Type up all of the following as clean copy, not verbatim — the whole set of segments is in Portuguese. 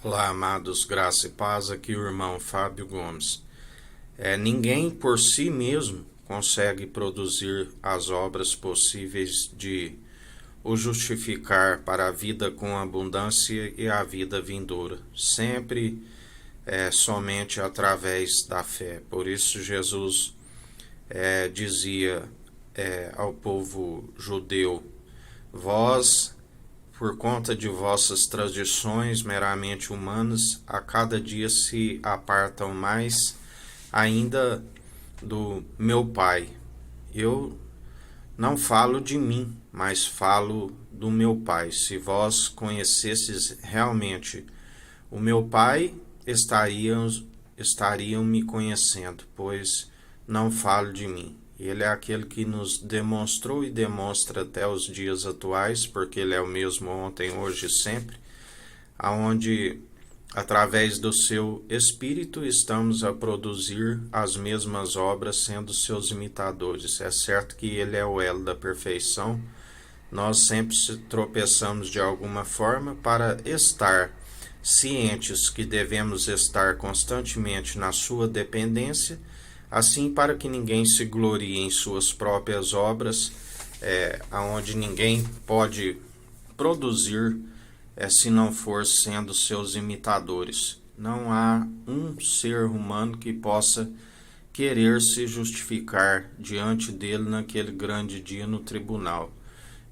Olá, amados, graça e paz, aqui o irmão Fábio Gomes. Ninguém por si mesmo consegue produzir as obras possíveis de o justificar para a vida com abundância e a vida vindoura. Sempre somente através da fé. Por isso Jesus dizia ao povo judeu: vós, por conta de vossas tradições meramente humanas, a cada dia se apartam mais ainda do meu Pai. Eu não falo de mim, mas falo do meu Pai. Se vós conhecesses realmente o meu Pai, estariam me conhecendo, pois não falo de mim. Ele é aquele que nos demonstrou e demonstra até os dias atuais, porque ele é o mesmo ontem, hoje e sempre, aonde através do seu Espírito estamos a produzir as mesmas obras, sendo seus imitadores. É certo que ele é o elo da perfeição. Nós sempre tropeçamos de alguma forma. Para estar cientes que devemos estar constantemente na sua dependência, assim para que ninguém se glorie em suas próprias obras, aonde ninguém pode produzir se não for sendo seus imitadores. Não há um ser humano que possa querer se justificar diante dele naquele grande dia no tribunal,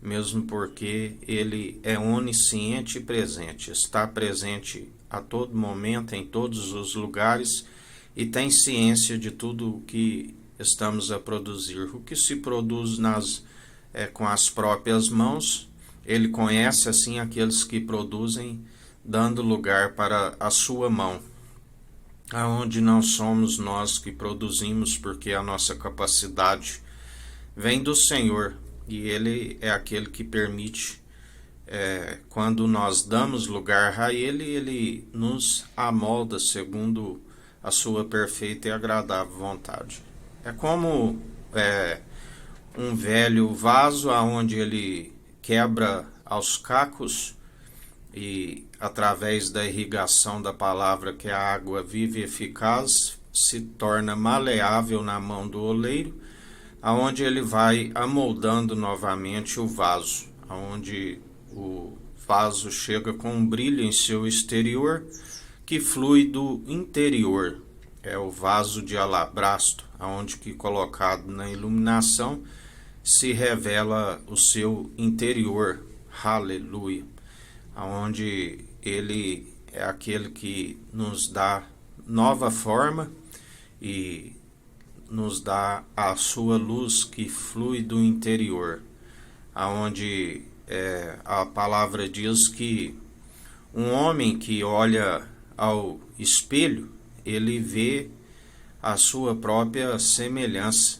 mesmo porque ele é onisciente e presente, está presente a todo momento, em todos os lugares, e tem ciência de tudo o que estamos a produzir. O que se produz com as próprias mãos, ele conhece assim aqueles que produzem, dando lugar para a sua mão, aonde não somos nós que produzimos, porque a nossa capacidade vem do Senhor, e ele é aquele que permite, quando nós damos lugar a ele nos amolda segundo a sua perfeita e agradável vontade. É como um velho vaso aonde ele quebra aos cacos e através da irrigação da palavra, que é a água viva e eficaz, se torna maleável na mão do oleiro, aonde ele vai amoldando novamente o vaso, aonde o vaso chega com um brilho em seu exterior que flui do interior. É o vaso de alabastro, aonde que colocado na iluminação se revela o seu interior. Aleluia. Aonde ele é aquele que nos dá nova forma e nos dá a sua luz que flui do interior, aonde a palavra diz que um homem que olha ao espelho, ele vê a sua própria semelhança,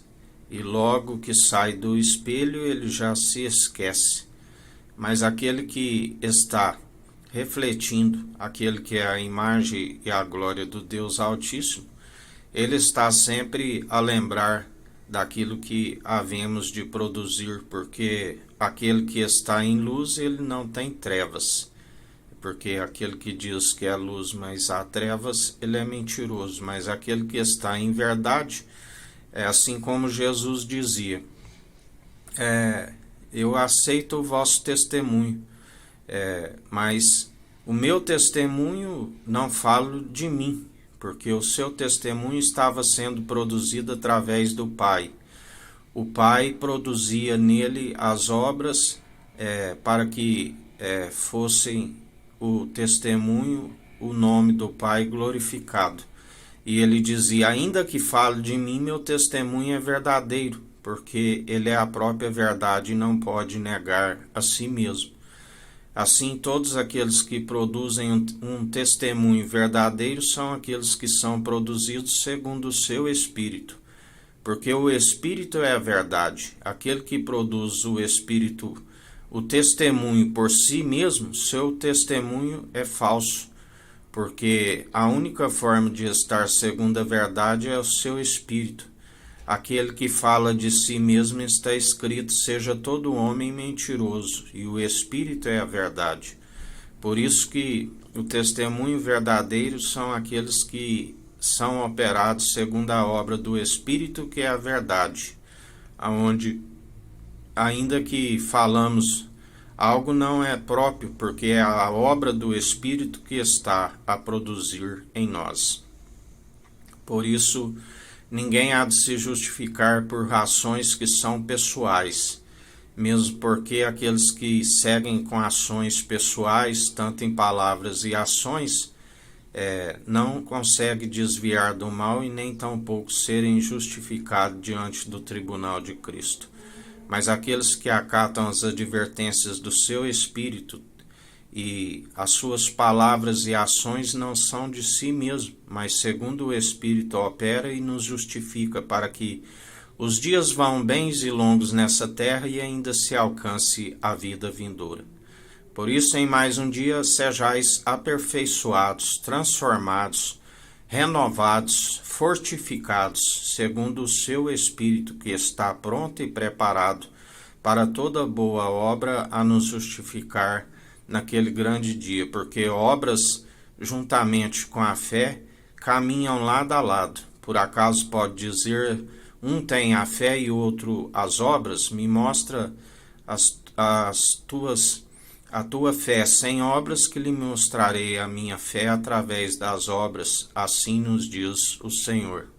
e logo que sai do espelho ele já se esquece. Mas aquele que está refletindo, aquele que é a imagem e a glória do Deus Altíssimo, ele está sempre a lembrar daquilo que havemos de produzir, porque aquele que está em luz, ele não tem trevas. Porque aquele que diz que é luz, mas há trevas, ele é mentiroso. Mas aquele que está em verdade, é assim como Jesus dizia: eu aceito o vosso testemunho, mas o meu testemunho não falo de mim, porque o seu testemunho estava sendo produzido através do Pai. O Pai produzia nele as obras para que fossem o testemunho, o nome do Pai glorificado. E ele dizia: ainda que fale de mim, meu testemunho é verdadeiro, porque ele é a própria verdade e não pode negar a si mesmo. Assim, todos aqueles que produzem um testemunho verdadeiro são aqueles que são produzidos segundo o seu Espírito, porque o Espírito é a verdade. Aquele que produz o Espírito, o testemunho por si mesmo, seu testemunho é falso, porque a única forma de estar segundo a verdade é o seu Espírito. Aquele que fala de si mesmo, está escrito: seja todo homem mentiroso, e o Espírito é a verdade. Por isso que o testemunho verdadeiro são aqueles que são operados segundo a obra do Espírito, que é a verdade, aonde ainda que falamos algo não é próprio, porque é a obra do Espírito que está a produzir em nós. Por isso, ninguém há de se justificar por ações que são pessoais, mesmo porque aqueles que seguem com ações pessoais, tanto em palavras e ações, não conseguem desviar do mal e nem tampouco serem justificados diante do tribunal de Cristo. Mas aqueles que acatam as advertências do seu Espírito e as suas palavras e ações não são de si mesmo, mas segundo o Espírito opera e nos justifica para que os dias vão bens e longos nessa terra e ainda se alcance a vida vindoura. Por isso, em mais um dia, sejais aperfeiçoados, transformados, renovados, fortificados, segundo o seu Espírito que está pronto e preparado para toda boa obra a nos justificar naquele grande dia, porque obras, juntamente com a fé, caminham lado a lado. Por acaso pode dizer, um tem a fé e o outro as obras? Me mostra a tua fé sem obras, que lhe mostrarei a minha fé através das obras, assim nos diz o Senhor.